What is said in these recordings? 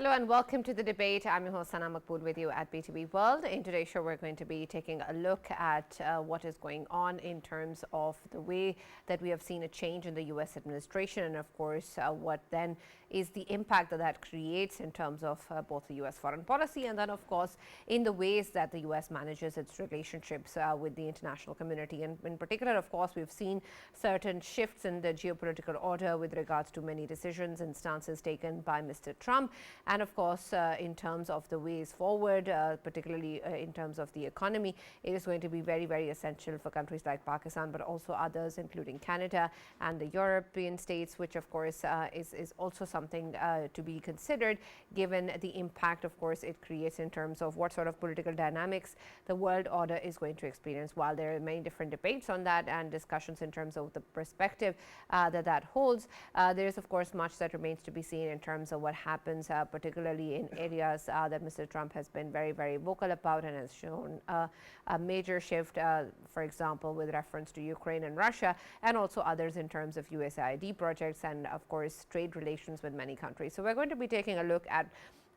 Hello and welcome to the debate. I'm your host Sana Maqbool with you at BTV World. In today's show, we're going to be taking a look at what is going on in terms of the way that we have seen a change in the U.S. administration, and of course, what then is the impact that that creates in terms of both the U.S. foreign policy and then, of course, in the ways that the U.S. manages its relationships with the international community. And in particular, of course, we've seen certain shifts in the geopolitical order with regards to many decisions and stances taken by Mr. Trump. And of course, in terms of the ways forward, particularly in terms of the economy, it is going to be very, very essential for countries like Pakistan, but also others, including Canada and the European states, which of course is also something to be considered, given the impact, of course, it creates in terms of what sort of political dynamics the world order is going to experience. While there are many different debates on that and discussions in terms of the perspective that holds, there is, of course, much that remains to be seen in terms of what happens, particularly in areas that Mr. Trump has been very, very vocal about and has shown a major shift, for example, with reference to Ukraine and Russia, and also others in terms of USAID projects and, of course, trade relations with many countries. So we're going to be taking a look at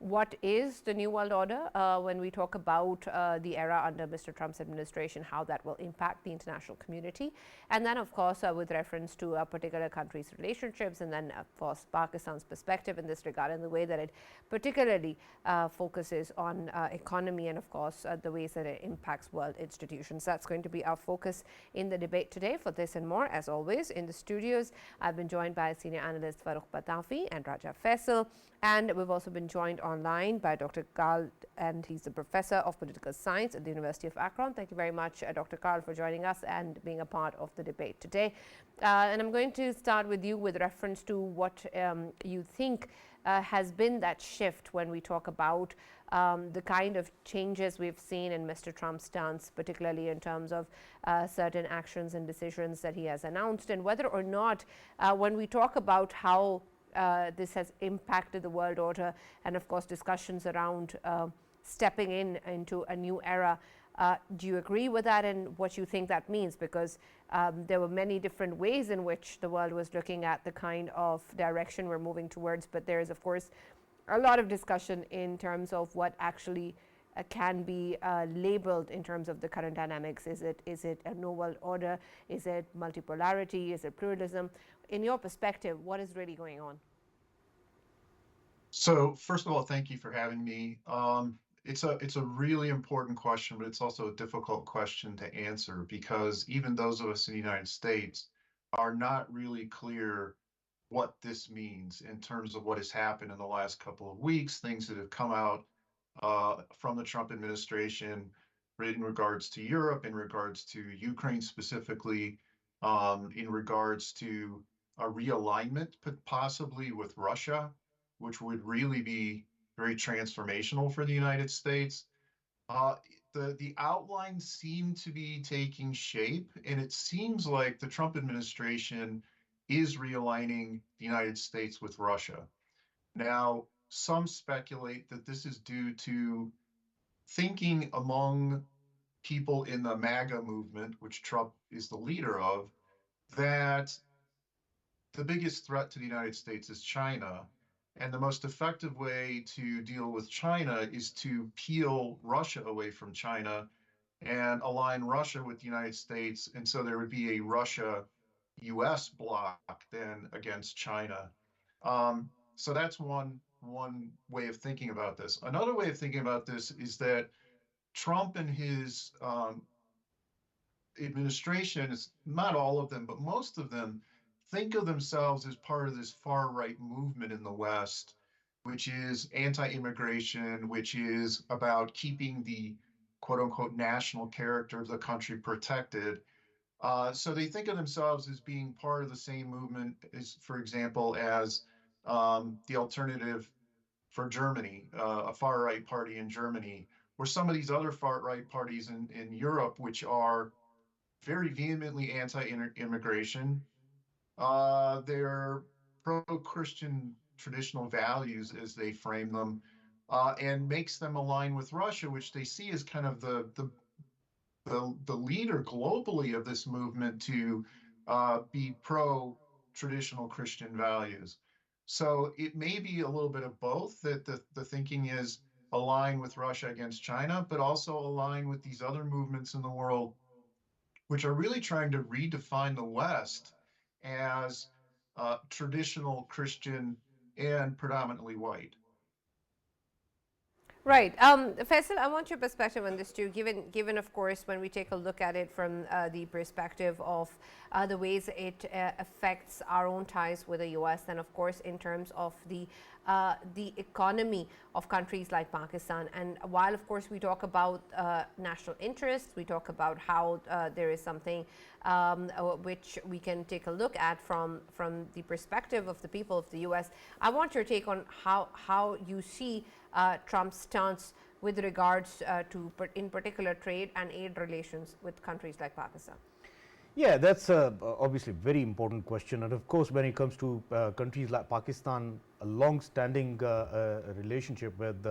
what is the New World Order when we talk about the era under Mr. Trump's administration, how that will impact the international community. And then, of course, with reference to a particular country's relationships, and then, of course, Pakistan's perspective in this regard and the way that it particularly focuses on economy and, of course, the ways that it impacts world institutions. That's going to be our focus in the debate today. For this and more, as always, in the studios, I've been joined by senior analyst Farrukh Pitafi and Raja Faisal. And we've also been joined online by Dr. Karl, and he's a professor of political science at the University of Akron. Thank you very much, Dr. Karl, for joining us and being a part of the debate today. And I'm going to start with you with reference to what you think has been that shift when we talk about the kind of changes we've seen in Mr. Trump's stance, particularly in terms of certain actions and decisions that he has announced, and whether or not when we talk about how this has impacted the world order, and of course discussions around stepping into a new era. Do you agree with that, and what you think that means? Because there were many different ways in which the world was looking at the kind of direction we're moving towards, but there is, of course, a lot of discussion in terms of what actually can be labeled in terms of the current dynamics. Is it a new world order? Is it multipolarity? Is it pluralism? In your perspective, what is really going on? So first of all, thank you for having me. It's a really important question, but it's also a difficult question to answer because even those of us in the United States are not really clear what this means in terms of what has happened in the last couple of weeks, things that have come out from the Trump administration in regards to Europe, in regards to Ukraine specifically, in regards to a realignment possibly with Russia, which would really be very transformational for the United States. Uh, the outlines seem to be taking shape, and it seems like the Trump administration is realigning the United States with Russia. Now, some speculate that this is due to thinking among people in the MAGA movement, which Trump is the leader of, that the biggest threat to the United States is China. And the most effective way to deal with China is to peel Russia away from China and align Russia with the United States. And so there would be a Russia US bloc then against China. So that's one way of thinking about this. Another way of thinking about this is that Trump and his administration, is not all of them, but most of them, think of themselves as part of this far right movement in the West, which is anti-immigration, which is about keeping the quote unquote national character of the country protected. So they think of themselves as being part of the same movement as, for example, as the Alternative for Germany, a far right party in Germany, or some of these other far right parties in Europe, which are very vehemently anti-immigration. They're pro-Christian traditional values, as they frame them, and makes them align with Russia, which they see as kind of the leader globally of this movement to be pro-traditional Christian values. So it may be a little bit of both, that the thinking is align with Russia against China, but also align with these other movements in the world, which are really trying to redefine the West as traditional Christian and predominantly white. Right. Faisal, I want your perspective on this too, given of course, when we take a look at it from the perspective of the ways it affects our own ties with the US, and of course, in terms of the economy of countries like Pakistan. And while, of course, we talk about national interests, we talk about how there is something which we can take a look at from the perspective of the people of the US. I want your take on how you see Trump's stance with regards to, in particular, trade and aid relations with countries like Pakistan. Yeah, that's obviously a very important question. And of course, when it comes to countries like Pakistan, a long-standing relationship with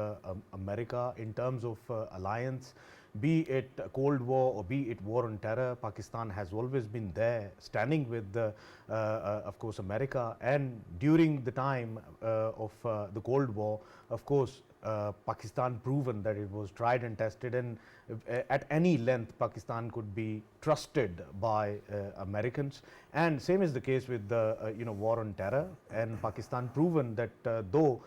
America in terms of alliance, be it a Cold War or be it war on terror, Pakistan has always been there, standing with, of course, America. And during the time of the Cold War, of course, Pakistan proven that it was tried and tested, and at any length Pakistan could be trusted by Americans. And same is the case with the war on terror, and Pakistan proven that though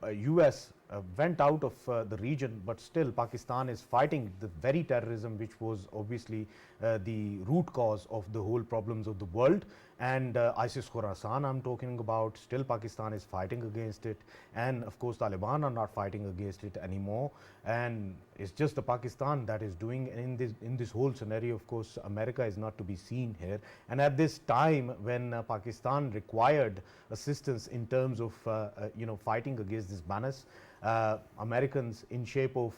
US went out of the region, but still Pakistan is fighting the very terrorism which was obviously the root cause of the whole problems of the world. And ISIS Khorasan I'm talking about, still Pakistan is fighting against it, and of course Taliban are not fighting against it anymore. And it's just the Pakistan that is doing in this whole scenario. Of course, America is not to be seen here. And at this time when Pakistan required assistance in terms of fighting against this menace, Americans in shape of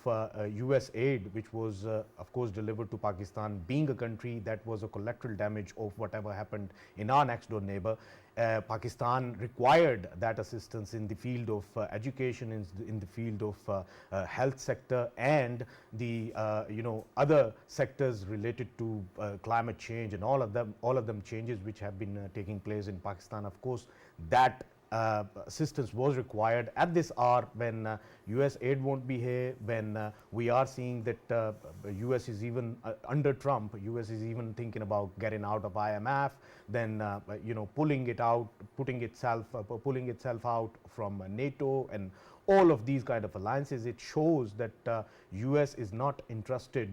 US aid, which was of course delivered to Pakistan, being a country that was a collateral damage of whatever happened in our next door neighbor, Pakistan required that assistance in the field of education, in the field of health sector, and the other sectors related to climate change, and all of them changes which have been taking place in Pakistan. Of course, that assistance was required at this hour when US aid won't be here, when we are seeing that US is even under Trump, US is even thinking about getting out of IMF, then pulling itself out from NATO and all of these kind of alliances. It shows that US is not interested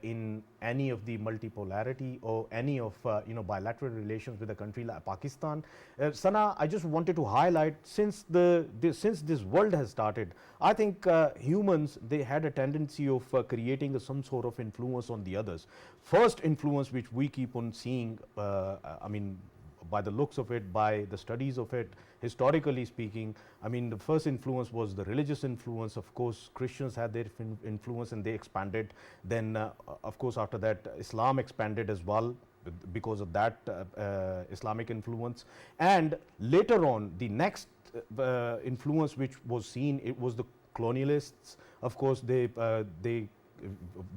in any of the multipolarity or any of bilateral relations with a country like Pakistan. Sana, I just wanted to highlight, since this world has started, I think humans, they had a tendency of creating some sort of influence on the others. First influence which we keep on seeing, by the looks of it, by the studies of it, historically speaking, the first influence was the religious influence. Of course, Christians had their influence and they expanded. Then, of course, after that, Islam expanded as well because of that Islamic influence. And later on, the next influence which was seen, it was the colonialists. Of course, they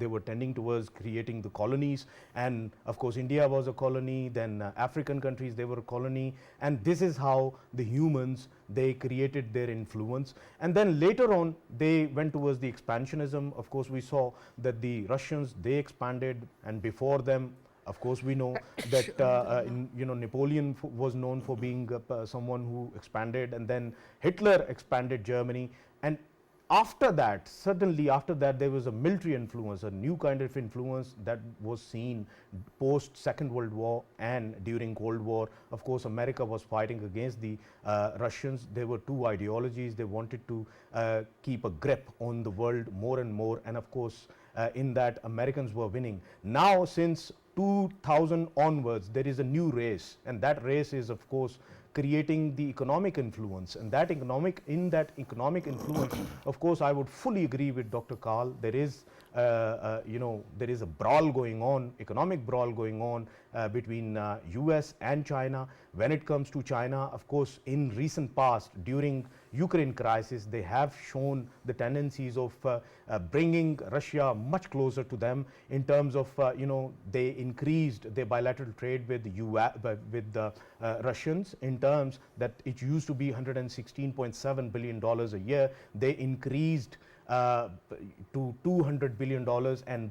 were tending towards creating the colonies, and of course India was a colony, then African countries, they were a colony, and this is how the humans, they created their influence. And then later on they went towards the expansionism. Of course, we saw that the Russians, they expanded, and before them, of course, we know that Napoleon was known for being someone who expanded, and then Hitler expanded Germany. And after that, certainly after that, there was a military influence, a new kind of influence that was seen post Second World War and during Cold War. Of course, America was fighting against the Russians. There were two ideologies. They wanted to keep a grip on the world more and more, and of course, in that, Americans were winning. Now, since 2000 onwards, there is a new race, and that race is, of course, creating the economic influence. And that economic influence, of course, I would fully agree with Dr. Karl. There is there is a brawl going on, economic brawl going on between US and China. When it comes to China, of course, in recent past, during Ukraine crisis, they have shown the tendencies of bringing Russia much closer to them in terms of, they increased their bilateral trade with the Russians, in terms that it used to be $116.7 billion a year. They increased to $200 billion, and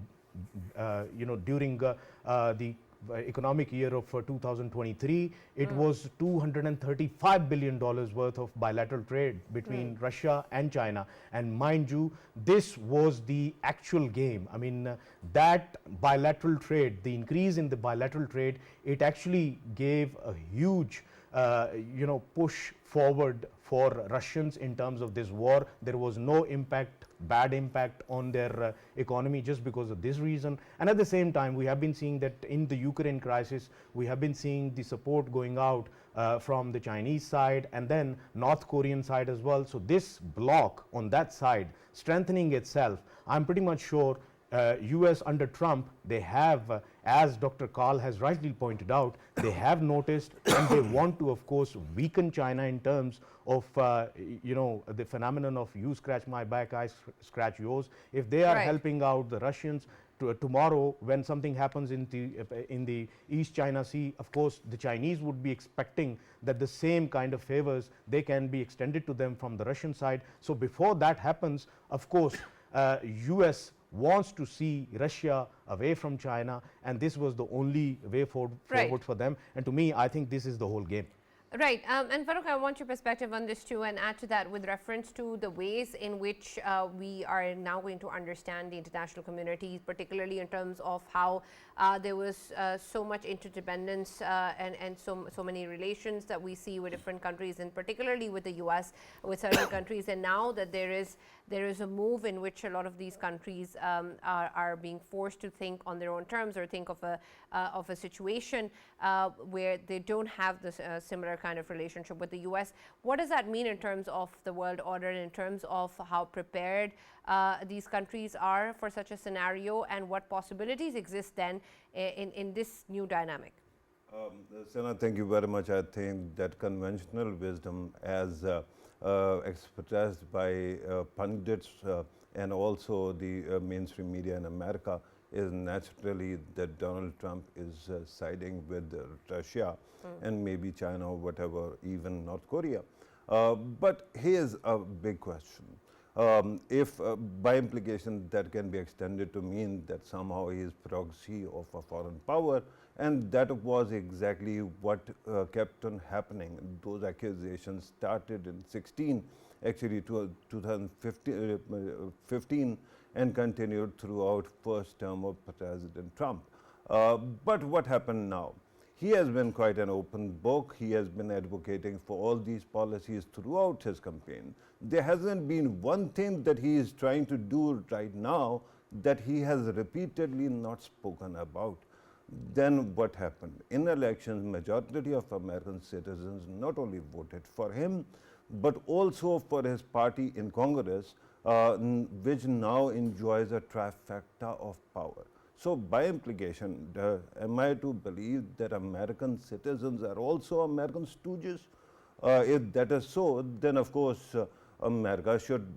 during the economic year of 2023, it was $235 billion worth of bilateral trade between Russia and China. And mind you, this was the actual game. I mean, that bilateral trade, the increase in the bilateral trade, it actually gave a huge push forward for Russians in terms of this war. There was no bad impact on their economy just because of this reason. And at the same time, we have been seeing that in the Ukraine crisis, we have been seeing the support going out from the Chinese side and then North Korean side as well. So this bloc on that side strengthening itself, I'm pretty much sure US under Trump, they have, as Dr. Karl has rightly pointed out, they have noticed and they want to, of course, weaken China in terms of, the phenomenon of you scratch my back, I scratch yours. If they are helping out the Russians, tomorrow when something happens in the East China Sea, of course, the Chinese would be expecting that the same kind of favors, they can be extended to them from the Russian side. So before that happens, of course, US wants to see Russia away from China, and this was the only way forward for them. And to me, I think this is the whole game. Right. And Farrukh, I want your perspective on this too, and add to that with reference to the ways in which we are now going to understand the international community, particularly in terms of how there was so much interdependence and so many relations that we see with different countries, and particularly with the US, with certain countries. And now that there is a move in which a lot of these countries are being forced to think on their own terms, or think of a situation where they don't have this similar kind of relationship with the US. What does that mean in terms of the world order, in terms of how prepared these countries are for such a scenario, and what possibilities exist then in this new dynamic? Sana, thank you very much. I think that conventional wisdom, as expressed by pundits and also the mainstream media in America, is naturally that Donald Trump is siding with Russia and maybe China or whatever, even North Korea. But here's a big question. If by implication that can be extended to mean that somehow he is proxy of a foreign power, and that was exactly what kept on happening. Those accusations started in 16, actually 2015, and continued throughout first term of President Trump. But what happened now? He has been quite an open book. He has been advocating for all these policies throughout his campaign. There hasn't been one thing that he is trying to do right now that he has repeatedly not spoken about. Then what happened? In elections, majority of American citizens not only voted for him, but also for his party in Congress, which now enjoys a trifecta of power. So by implication, am I to believe that American citizens are also American stooges? If that is so, then of course America should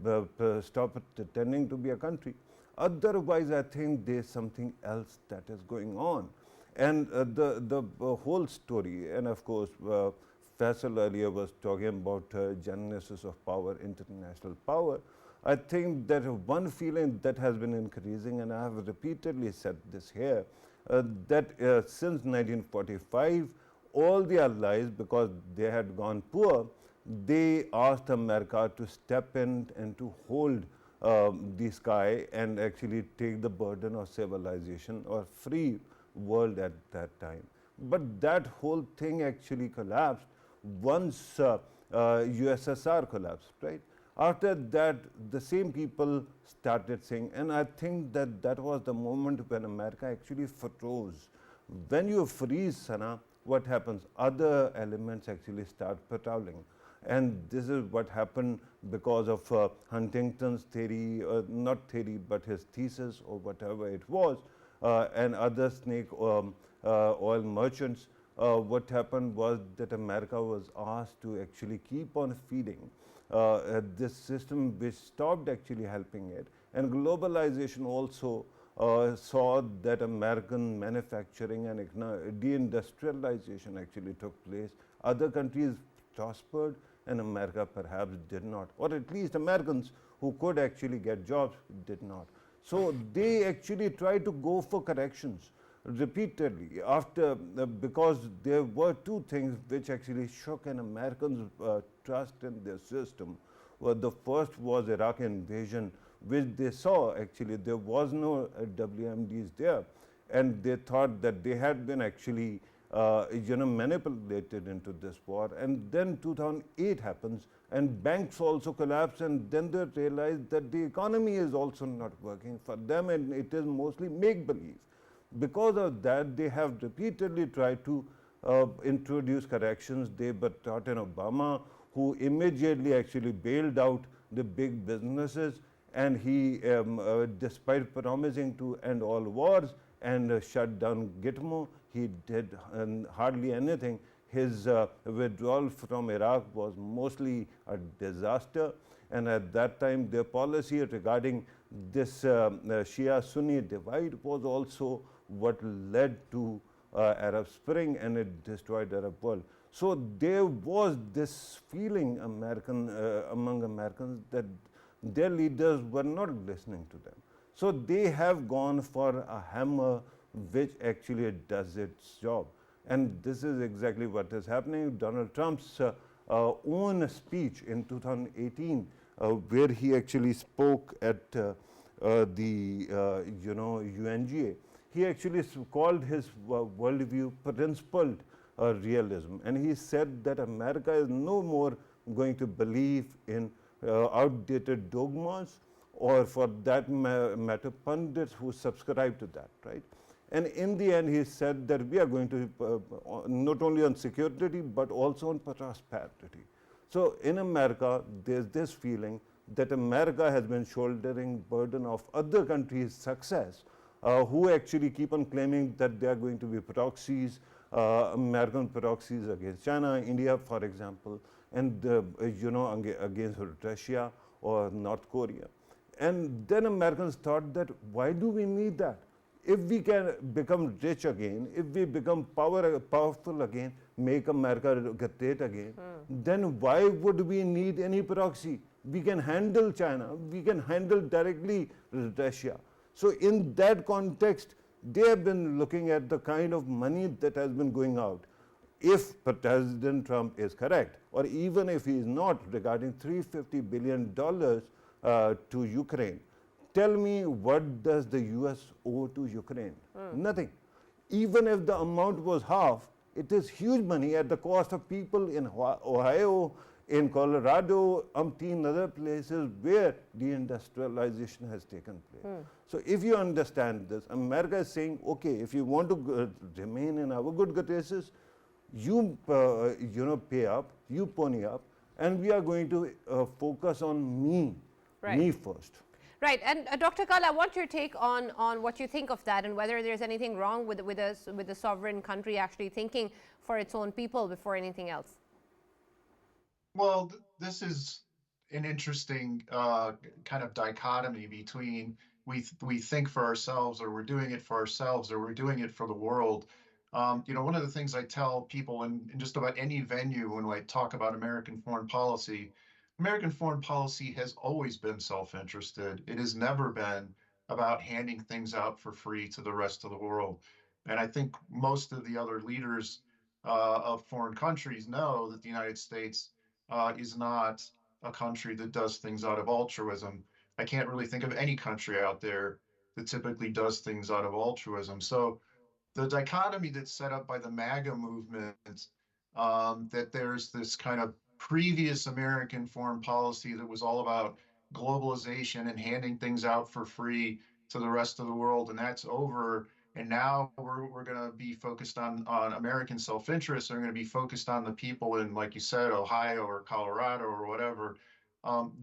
stop pretending to be a country. Otherwise, I think there's something else that is going on. And the whole story, and of course, Faisal earlier was talking about genesis of power, international power. I think that one feeling that has been increasing, and I have repeatedly said this here, that since 1945, all the allies, because they had gone poor, they asked America to step in and to hold the sky and actually take the burden of civilization or free world at that time. But that whole thing actually collapsed once USSR collapsed, right? After that, the same people started saying, and I think that that was the moment when America actually froze. When you freeze, Sana, what happens? Other elements actually start patrolling. And this is what happened because of Huntington's theory, not theory, but his thesis or whatever it was, and other snake oil merchants. What happened was that America was asked to actually keep on feeding this system which stopped actually helping it. And globalization also saw that American manufacturing and deindustrialization actually took place. Other countries prospered and America perhaps did not, or at least Americans who could actually get jobs did not. So they actually tried to go for corrections repeatedly after because there were two things which actually shook an American's trust in their system. Well, the first was Iraq invasion, which they saw actually there was no WMDs there, and they thought that they had been actually manipulated into this war. And then 2008 happens, and banks also collapse, and then they realize that the economy is also not working for them, and it is mostly make believe. Because of that, they have repeatedly tried to introduce corrections. They brought in Obama, who immediately actually bailed out the big businesses, and he, despite promising to end all wars and shut down Gitmo, he did hardly anything. His withdrawal from Iraq was mostly a disaster, and at that time their policy regarding this Shia-Sunni divide was also what led to Arab Spring, and it destroyed Arab world. So there was this feeling among Americans that their leaders were not listening to them. So they have gone for a hammer which actually does its job. And this is exactly what is happening. Donald Trump's own speech in 2018, where he actually spoke at the UNGA, he actually called his worldview principled realism, and he said that America is no more going to believe in outdated dogmas, or for that matter pundits who subscribe to that, right? And in the end, he said that we are going to not only on security but also on prosperity. So in America, there's this feeling that America has been shouldering burden of other countries' success, who actually keep on claiming that they are going to be proxies, American proxies against China, India, for example, and against Russia or North Korea. And then Americans thought that why do we need that? If we can become rich again, if we become powerful again, make America great again, then why would we need any proxy? We can handle China, we can handle directly Russia. So in that context, they have been looking at the kind of money that has been going out. If President Trump is correct, or even if he is not, regarding $350 billion to Ukraine, tell me what does the US owe to Ukraine? Nothing. Even if the amount was half, it is huge money at the cost of people in Ohio, in Colorado, umpteen other places where deindustrialization has taken place. So if you understand this, America is saying, okay, if you want to remain in our good graces, you pay up, you pony up, and we are going to focus on me, me first. Right, and Dr. Karl, I want your take on what you think of that, and whether there's anything wrong with the sovereign country actually thinking for its own people before anything else. Well, this is an interesting kind of dichotomy between we think for ourselves, or we're doing it for ourselves, or we're doing it for the world. One of the things I tell people in just about any venue when I talk about American foreign policy has always been self-interested. It has never been about handing things out for free to the rest of the world. And I think most of the other leaders of foreign countries know that the United States is not a country that does things out of altruism. I can't really think of any country out there that typically does things out of altruism. So the dichotomy that's set up by the MAGA movement, that there's this kind of previous American foreign policy that was all about globalization and handing things out for free to the rest of the world, and that's over. And now we're going to be focused on American self-interest. We're going to be focused on the people in, like you said, Ohio or Colorado or whatever.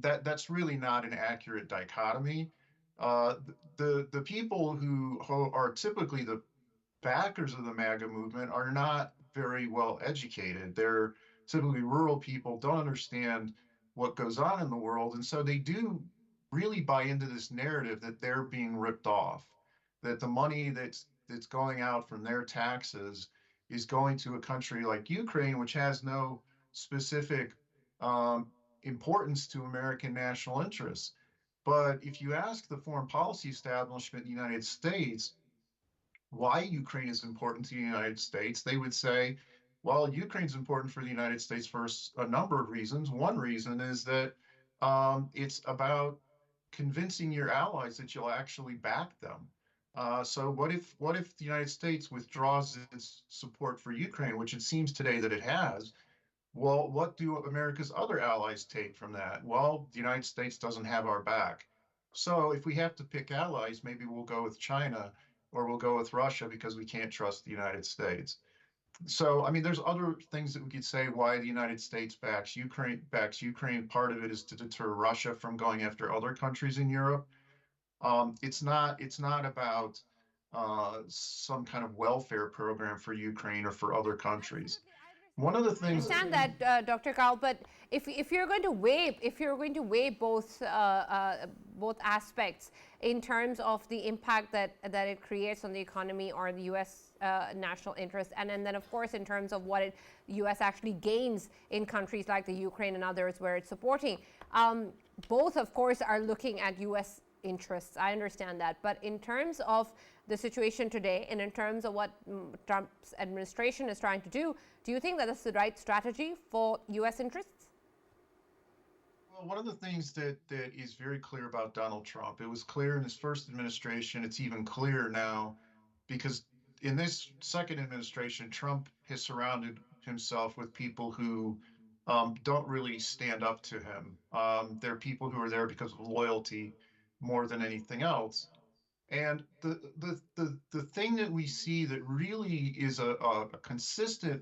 That's really not an accurate dichotomy. The people who are typically the backers of the MAGA movement are not very well educated. They're typically rural people, don't understand what goes on in the world. And so they do really buy into this narrative that they're being ripped off, that the money that's going out from their taxes is going to a country like Ukraine, which has no specific um, importance to American national interests. But if you ask the foreign policy establishment in the United States why Ukraine is important to the United States, they would say, well, Ukraine's important for the United States for a number of reasons. One reason is that it's about convincing your allies that you'll actually back them. So what if the United States withdraws its support for Ukraine, which it seems today that it has? Well, what do America's other allies take from that? Well, the United States doesn't have our back. So if we have to pick allies, maybe we'll go with China or we'll go with Russia because we can't trust the United States. So, I mean, there's other things that we could say why the United States backs Ukraine. Part of it is to deter Russia from going after other countries in Europe. It's not about some kind of welfare program for Ukraine or for other countries. One of the I things understand that, Dr. Karl, but if you're going to weigh both aspects in terms of the impact that it creates on the economy or the U.S. National interest, and then of course in terms of what U.S. actually gains in countries like the Ukraine and others where it's supporting, both of course are looking at U.S. interests. I understand that, but in terms of the situation today and in terms of what Trump's administration is trying to do you think that that's the right strategy for U.S. interests? Well, one of the things that is very clear about Donald Trump, it was clear in his first administration, it's even clearer now because in this second administration, Trump has surrounded himself with people who don't really stand up to him. They're people who are there because of loyalty more than anything else. And the thing that we see that really is a consistent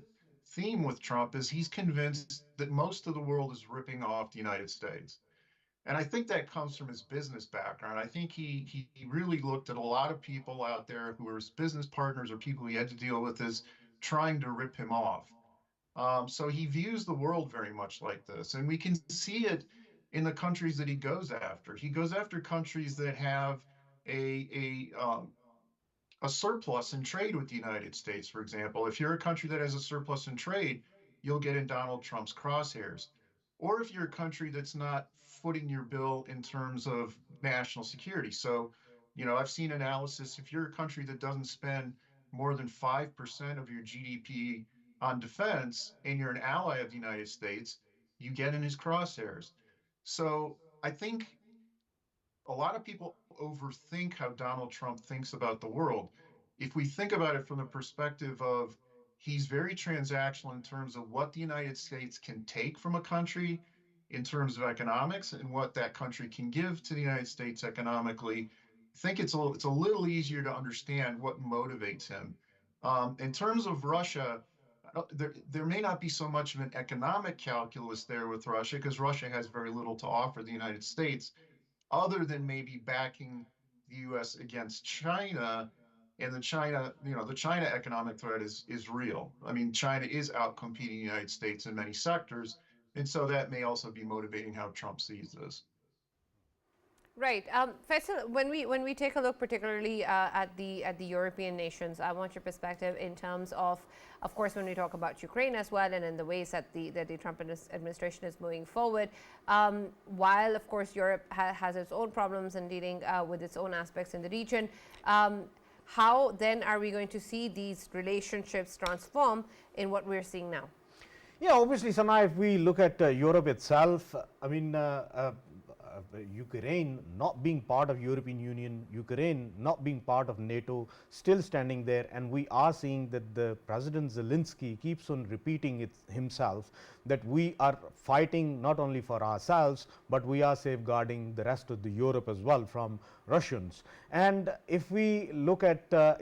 theme with Trump is he's convinced that most of the world is ripping off the United States. And I think that comes from his business background. I think he really looked at a lot of people out there who were his business partners or people he had to deal with as trying to rip him off. So he views the world very much like this. And we can see it in the countries that he goes after. He goes after countries that have a surplus in trade with the United States, for example. If you're a country that has a surplus in trade, you'll get in Donald Trump's crosshairs. Or if you're a country that's not footing your bill in terms of national security. So, I've seen analysis. If you're a country that doesn't spend more than 5% of your GDP on defense and you're an ally of the United States, you get in his crosshairs. So I think a lot of people overthink how Donald Trump thinks about the world. If we think about it from the perspective of he's very transactional in terms of what the United States can take from a country in terms of economics and what that country can give to the United States economically, I think it's a little easier to understand what motivates him. In terms of Russia, there may not be so much of an economic calculus there with Russia because Russia has very little to offer the United States other than maybe backing the U.S. against China. And the China economic threat is real. I mean, China is outcompeting the United States in many sectors, and so that may also be motivating how Trump sees this. Right, Faisal. When we take a look, particularly at the European nations, I want your perspective in terms of course, when we talk about Ukraine as well, and in the ways that the Trump administration is moving forward. While of course Europe has its own problems in dealing with its own aspects in the region, how then are we going to see these relationships transform in what we're seeing now? Yeah, obviously, Sana, if we look at Europe itself, I mean, Ukraine not being part of European Union, Ukraine not being part of NATO, still standing there, and we are seeing that the President Zelensky keeps on repeating it himself that we are fighting not only for ourselves, but we are safeguarding the rest of the Europe as well from Russians. And if we look at a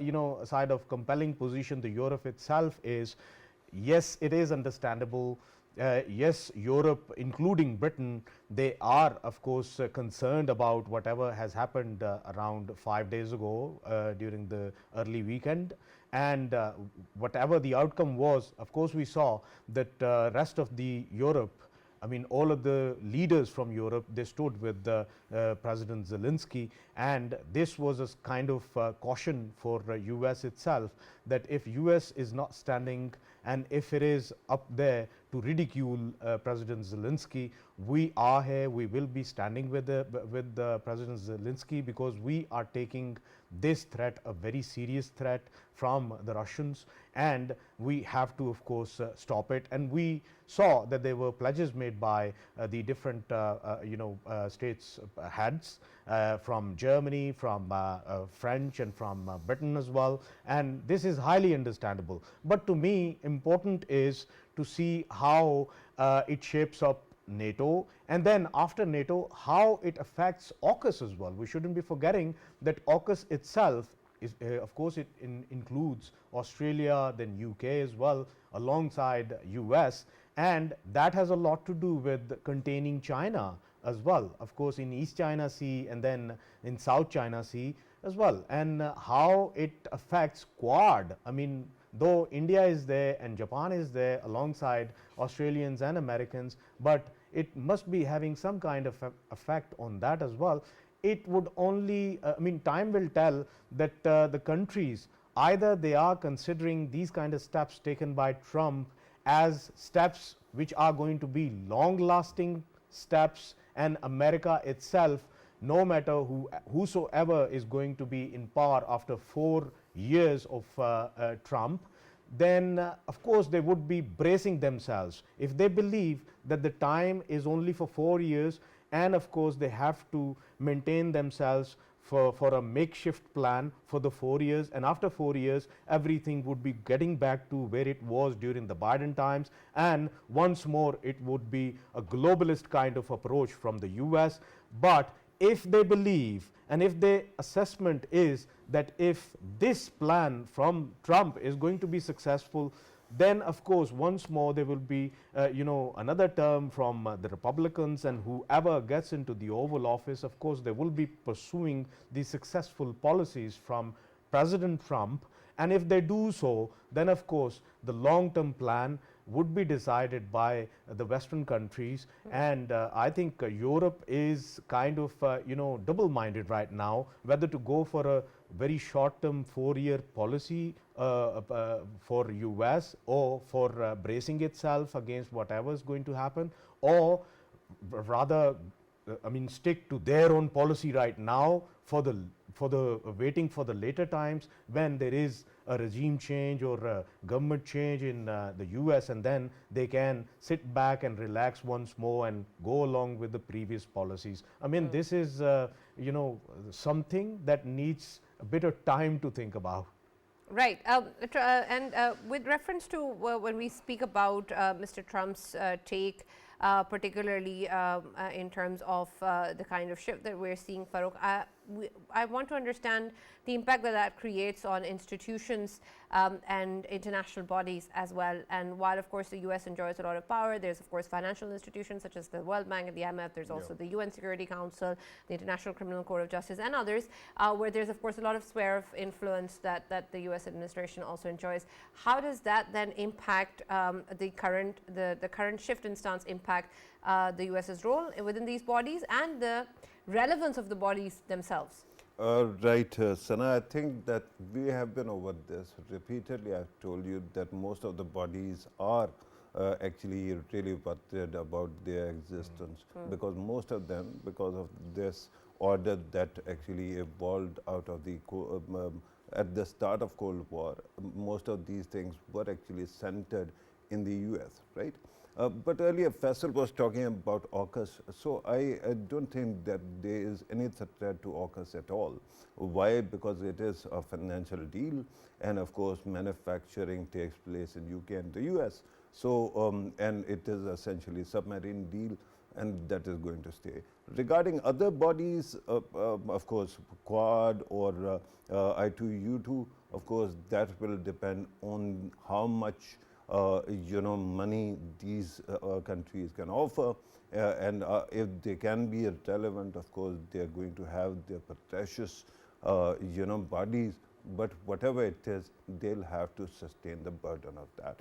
side of compelling position, the Europe itself is, yes, it is understandable. Yes, Europe, including Britain, they are, of course, concerned about whatever has happened around 5 days ago during the early weekend. And whatever the outcome was, of course, we saw that rest of the Europe I mean, all of the leaders from Europe, they stood with President Zelensky, and this was a kind of caution for US itself, that if US is not standing and if it is up there to ridicule President Zelensky, we are here, we will be standing with President Zelensky, because we are taking this threat a very serious threat from the Russians, and we have to, of course, stop it. And we saw that there were pledges made by the different states heads from Germany, from French, and from Britain as well, and this is highly understandable. But to me, important is to see how it shapes up NATO, and then after NATO, how it affects AUKUS as well. We shouldn't be forgetting that AUKUS itself is, of course, it includes Australia, then UK as well, alongside US, and that has a lot to do with containing China as well, of course, in East China Sea and then in South China Sea as well, and how it affects Quad. I mean, though India is there and Japan is there alongside Australians and Americans, but it must be having some kind of effect on that as well. It would only, I mean, time will tell that the countries, either they are considering these kind of steps taken by Trump as steps which are going to be long lasting steps, and America itself, no matter whosoever is going to be in power after 4 years of Trump, then of course they would be bracing themselves. If they believe that the time is only for 4 years, and of course they have to maintain themselves for a makeshift plan for the 4 years, and after 4 years everything would be getting back to where it was during the Biden times, and once more it would be a globalist kind of approach from the US. But if they believe, and if their assessment is that if this plan from Trump is going to be successful, then of course once more there will be another term from the Republicans, and whoever gets into the Oval Office, of course they will be pursuing the successful policies from President Trump. And if they do so, then of course the long-term plan would be decided by the Western countries. And I think Europe is kind of double-minded right now, whether to go for a very short-term 4-year policy for US, or for bracing itself against whatever is going to happen, or rather stick to their own policy right now for the waiting for the later times when there is a regime change or a government change in the US, and then they can sit back and relax once more and go along with the previous policies. I mean, this is something that needs a bit of time to think about. Right. And with reference to when we speak about Mr. Trump's take, particularly in terms of the kind of shift that we're seeing, Farrukh, I want to understand the impact that creates on institutions and international bodies as well. And while, of course, the US enjoys a lot of power, there's, of course, financial institutions such as the World Bank and the IMF. There's also the UN Security Council, the International Criminal Court of Justice, and others, where there's, of course, a lot of sphere of influence that the US administration also enjoys. How does that then impact the current shift in stance impact the US's role within these bodies and the relevance of the bodies themselves? Right, Sana, I think that we have been over this repeatedly. I've told you that most of the bodies are actually really worried about their existence, because most of them, because of this order that actually evolved out of the at the start of Cold War, most of these things were actually centered in the US, right? But earlier Faisal was talking about AUKUS, so I don't think that there is any threat to AUKUS at all. Why? Because it is a financial deal, and of course manufacturing takes place in UK and the US. So and it is essentially submarine deal, and that is going to stay. Regarding other bodies, of course Quad or I2U2, of course that will depend on how much money these countries can offer, and if they can be relevant, of course they are going to have their precious bodies, but whatever it is, they'll have to sustain the burden of that.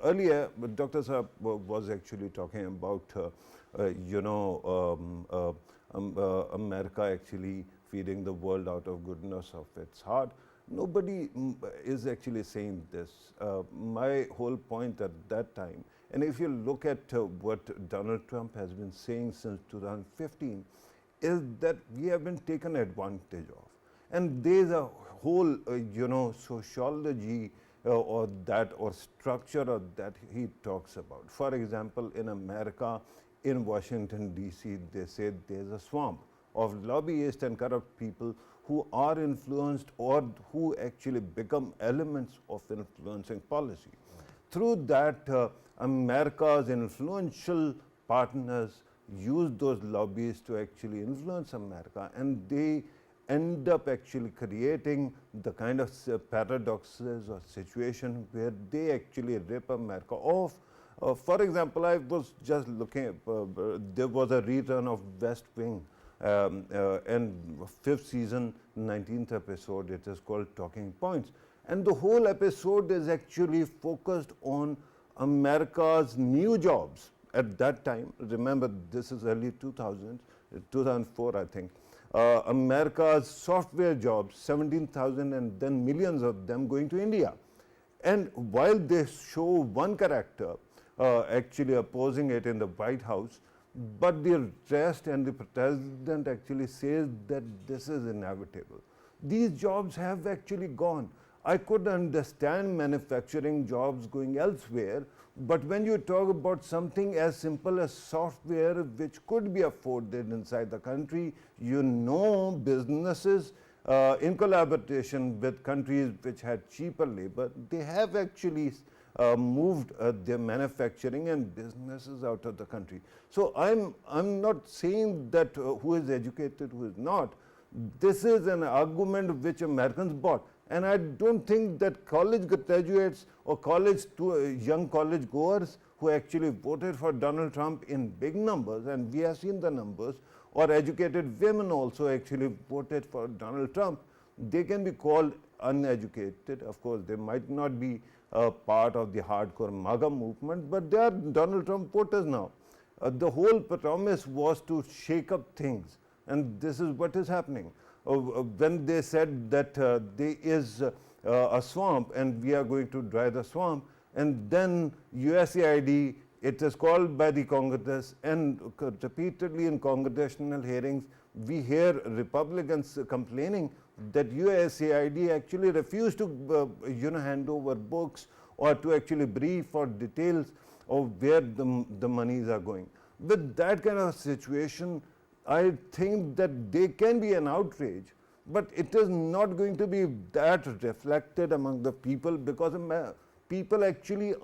earlier, Dr. Saab was actually talking about, you know, America actually feeding the world out of goodness of its heart. Nobody is actually saying this. My whole point at that time, and if you look at what Donald Trump has been saying since 2015, is that we have been taken advantage of. And there is a whole, you know, sociology or structure or that he talks about. For example, in America, in Washington, D.C., they say there's a swamp of lobbyists and corrupt people who are influenced or who actually become elements of influencing policy. Through that, America's influential partners use those lobbyists to actually influence America, and they end up actually creating the kind of paradoxes or situation where they actually rip America off. For example, I was just looking, there was a rerun of West Wing, and 5th season, 19th episode, it is called Talking Points. And the whole episode is actually focused on America's new jobs at that time. Remember, this is early 2000s, 2004, I think. America's software jobs, 17,000 and then millions of them going to India. And while they show one character actually opposing it in the White House, but the rest and the president actually says that this is inevitable. These jobs have actually gone. I could understand manufacturing jobs going elsewhere, but when you talk about something as simple as software which could be afforded inside the country, you know businesses in collaboration with countries which had cheaper labor, they have actually moved their manufacturing and businesses out of the country. So I'm not saying that who is educated, who is not. This is an argument which Americans bought. And I don't think that college graduates or young college goers who actually voted for Donald Trump in big numbers, and we have seen the numbers, or educated women also actually voted for Donald Trump, they can be called uneducated. Of course, they might not be part of the hardcore MAGA movement, but they are Donald Trump voters now. The whole promise was to shake up things, and this is what is happening. When they said that there is a swamp and we are going to dry the swamp, and then USAID, it is called by the Congress, and repeatedly in congressional hearings, we hear Republicans complaining that USAID actually refused to hand over books or to actually brief for details of where the monies are going. With that kind of situation, I think that there can be an outrage, but it is not going to be that reflected among the people, because people actually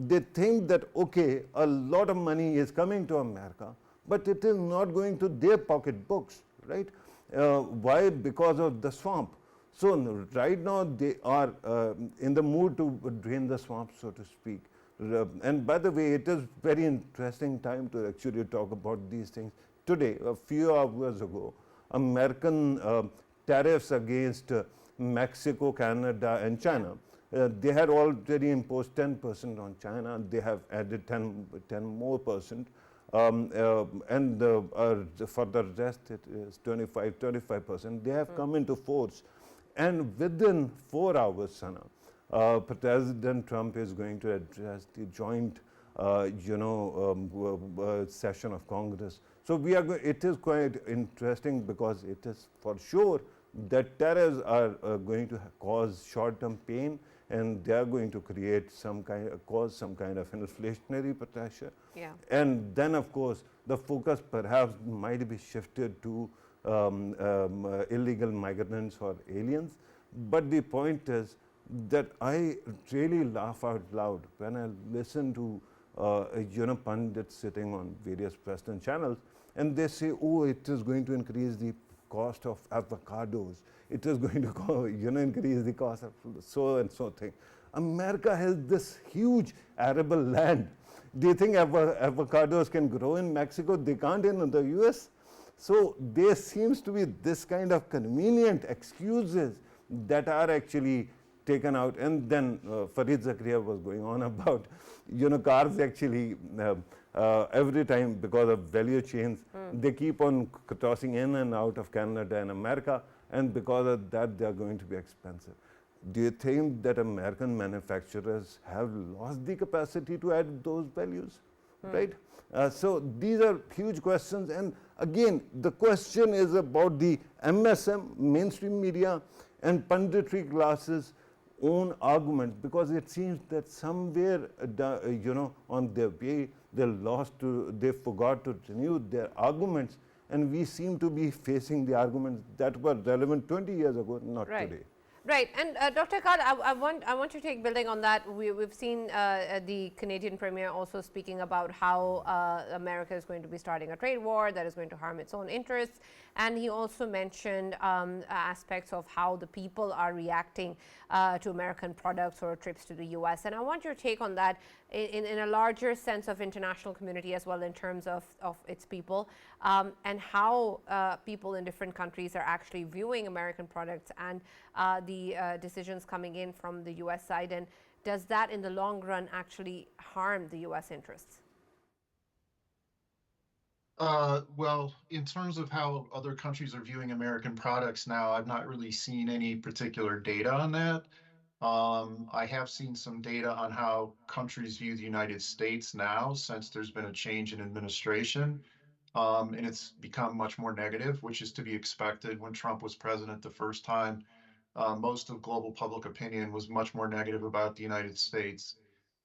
they think that, okay, a lot of money is coming to America, but it is not going to their pocketbooks, right? Why? Because of the swamp. So right now they are in the mood to drain the swamp, so to speak. And by the way, it is very interesting time to actually talk about these things. Today, a few hours ago, American tariffs against Mexico, Canada, and China. They had already imposed 10% on China. They have added 10 more percent. And for the rest, it is 25%. They have come into force. And within 4 hours, Sana, President Trump is going to address the joint session of Congress. So it is quite interesting, because it is for sure that tariffs are going to cause short-term pain, and they are going to create cause some kind of inflationary pressure. Yeah. And then, of course, the focus perhaps might be shifted to illegal migrants or aliens. But the point is that I really laugh out loud when I listen to pundits sitting on various Western channels, and they say, oh, it is going to increase the cost of avocados. It is going to increase the cost of so and so thing. America has this huge arable land. Do you think avocados can grow in Mexico? They can't in the US. So there seems to be this kind of convenient excuses that are actually taken out. And then Farid Zakaria was going on about, cars actually every time, because of value chains, they keep on tossing in and out of Canada and America, and because of that, they are going to be expensive. Do you think that American manufacturers have lost the capacity to add those values? Right? So these are huge questions. And again, the question is about the MSM, mainstream media, and punditry classes' own argument, because it seems that somewhere, on their way, they forgot to renew their arguments, and we seem to be facing the arguments that were relevant 20 years ago, not today. Right, and Dr. Karl, I want to take building on that. We've seen the Canadian Premier also speaking about how America is going to be starting a trade war that is going to harm its own interests, and he also mentioned aspects of how the people are reacting to American products or trips to the U.S. And I want your take on that in a larger sense of international community as well, in terms of its people, and how people in different countries are actually viewing American products and the decisions coming in from the U.S. side, and does that in the long run actually harm the U.S. interests? Well, in terms of how other countries are viewing American products now, I've not really seen any particular data on that. I have seen some data on how countries view the United States now, since there's been a change in administration. And it's become much more negative, which is to be expected. When Trump was president the first time, most of global public opinion was much more negative about the United States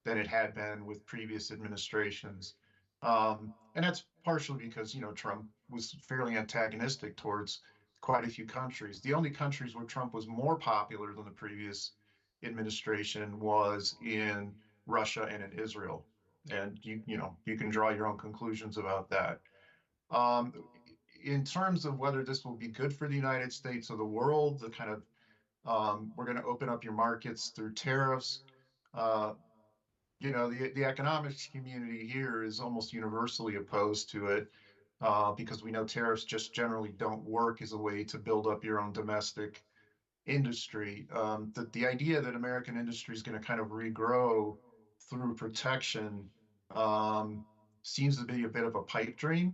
than it had been with previous administrations. And that's partially because, Trump was fairly antagonistic towards quite a few countries. The only countries where Trump was more popular than the previous administration was in Russia and in Israel. And you can draw your own conclusions about that. Um, in terms of whether this will be good for the United States or the world, the kind of we're going to open up your markets through tariffs. Uh, the economics community here is almost universally opposed to it, because we know tariffs just generally don't work as a way to build up your own domestic industry. The idea that American industry is going to kind of regrow through protection seems to be a bit of a pipe dream.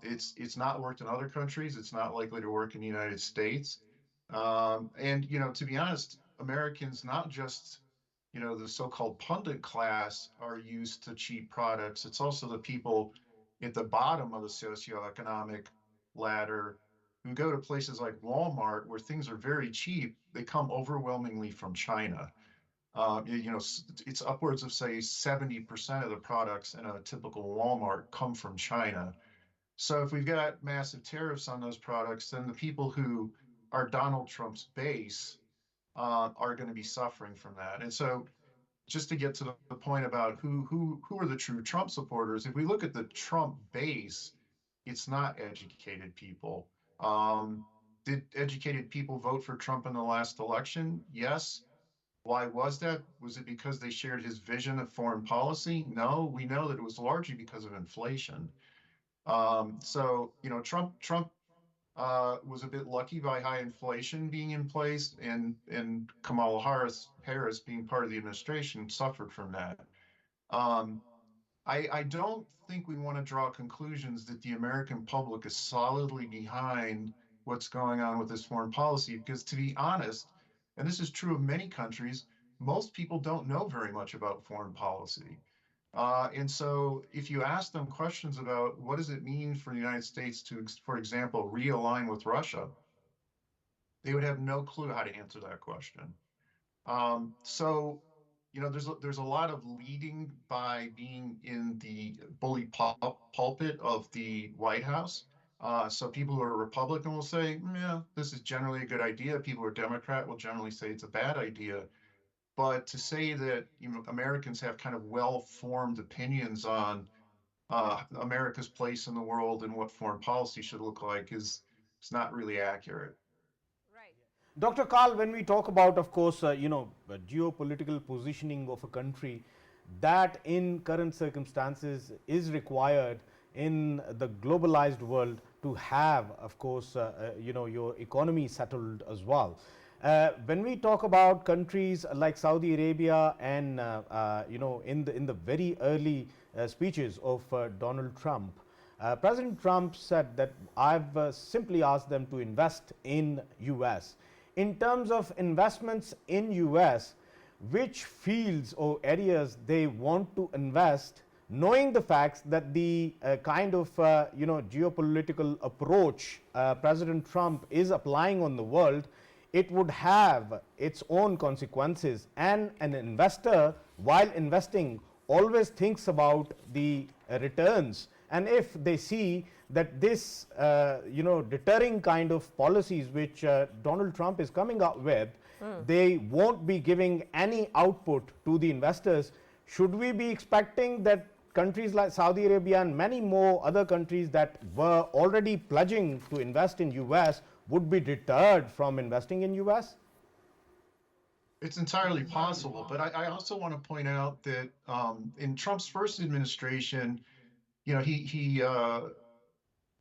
It's not worked in other countries. It's not likely to work in the United States. And to be honest, Americans, not just the so-called pundit class, are used to cheap products. It's also the people at the bottom of the socioeconomic ladder who go to places like Walmart, where things are very cheap. They come overwhelmingly from China. It's upwards of, say, 70% of the products in a typical Walmart come from China. So if we've got massive tariffs on those products, then the people who are Donald Trump's base are going to be suffering from that. And so, just to get to the point about who are the true Trump supporters, if we look at the Trump base, it's not educated people. Did educated people vote for Trump in the last election? Yes. Why was that? Was it because they shared his vision of foreign policy? No, we know that it was largely because of inflation. So Trump was a bit lucky by high inflation being in place, and Kamala Harris being part of the administration suffered from that. I don't think we want to draw conclusions that the American public is solidly behind what's going on with this foreign policy, because, to be honest, and this is true of many countries, most people don't know very much about foreign policy. And so if you ask them questions about what does it mean for the United States to, for example, realign with Russia, they would have no clue how to answer that question. So, there's a lot of leading by being in the bully pulpit of the White House. So people who are Republican will say, yeah, this is generally a good idea. People who are Democrat will generally say it's a bad idea. But to say that Americans have kind of well-formed opinions on America's place in the world and what foreign policy should look like is not really accurate. Right. Dr. Karl, when we talk about, of course, geopolitical positioning of a country, that in current circumstances is required in the globalized world to have, of course, your economy settled as well. When we talk about countries like Saudi Arabia and in the very early speeches of Donald Trump, President Trump said that I've simply asked them to invest in US. In terms of investments in US, which fields or areas they want to invest, knowing the facts that the kind of geopolitical approach President Trump is applying on the world, it would have its own consequences, and an investor while investing always thinks about the returns. And if they see that this deterring kind of policies which Donald Trump is coming up with, they won't be giving any output to the investors, should we be expecting that countries like Saudi Arabia and many more other countries that were already pledging to invest in US would be deterred from investing in US? It's entirely possible, but I also want to point out that in Trump's first administration, he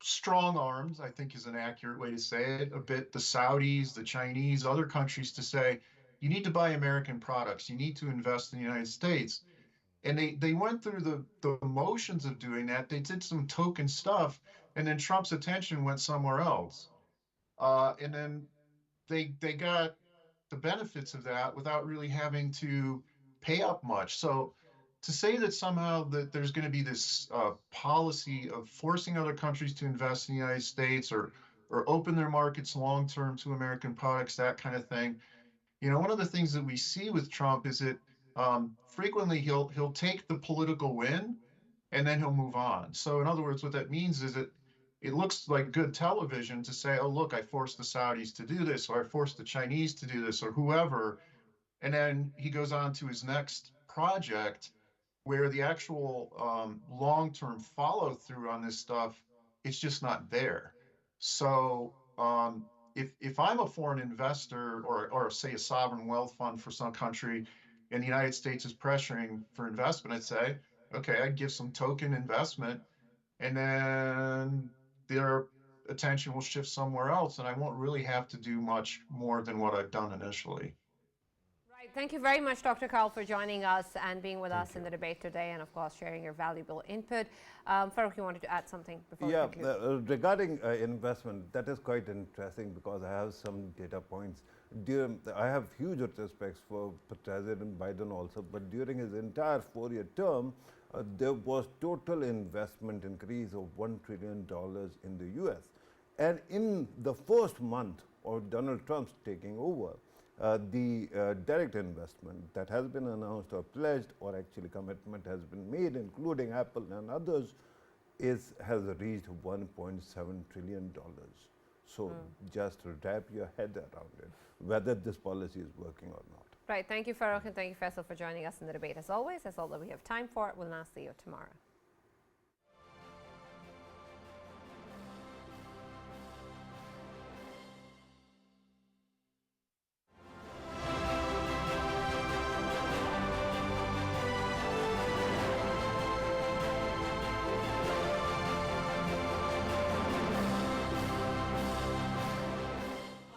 strong arms, I think is an accurate way to say it, a bit the Saudis, the Chinese, other countries to say, you need to buy American products, you need to invest in the United States. And they went through the motions of doing that. They did some token stuff, and then Trump's attention went somewhere else. And then they got the benefits of that without really having to pay up much. So to say that somehow that there's going to be this policy of forcing other countries to invest in the United States or open their markets long term to American products, that kind of thing. One of the things that we see with Trump is that frequently he'll take the political win and then he'll move on. So in other words, what that means is that it looks like good television to say, oh, look, I forced the Saudis to do this, or I forced the Chinese to do this, or whoever. And then he goes on to his next project where the actual long-term follow-through on this stuff, it's just not there. So if I'm a foreign investor or say a sovereign wealth fund for some country and the United States is pressuring for investment, I'd say, okay, I'd give some token investment and then their attention will shift somewhere else and I won't really have to do much more than what I've done initially. Right. Thank you very much, Dr. Karl, for joining us and being with us in the debate today, and of course sharing your valuable input. Farrukh, you wanted to add something before we conclude? Regarding investment, that is quite interesting because I have some data points. I have huge respects for President Biden also, but during his entire 4-year term, there was total investment increase of $1 trillion in the US. And in the first month of Donald Trump's taking over, the direct investment that has been announced or pledged or actually commitment has been made, including Apple and others, has reached $1.7 trillion. So just wrap your head around it, whether this policy is working or not. Right. Thank you, Farrukh, and thank you, Faisal, for joining us in the debate. As always, that's all that we have time for. We'll now see you tomorrow.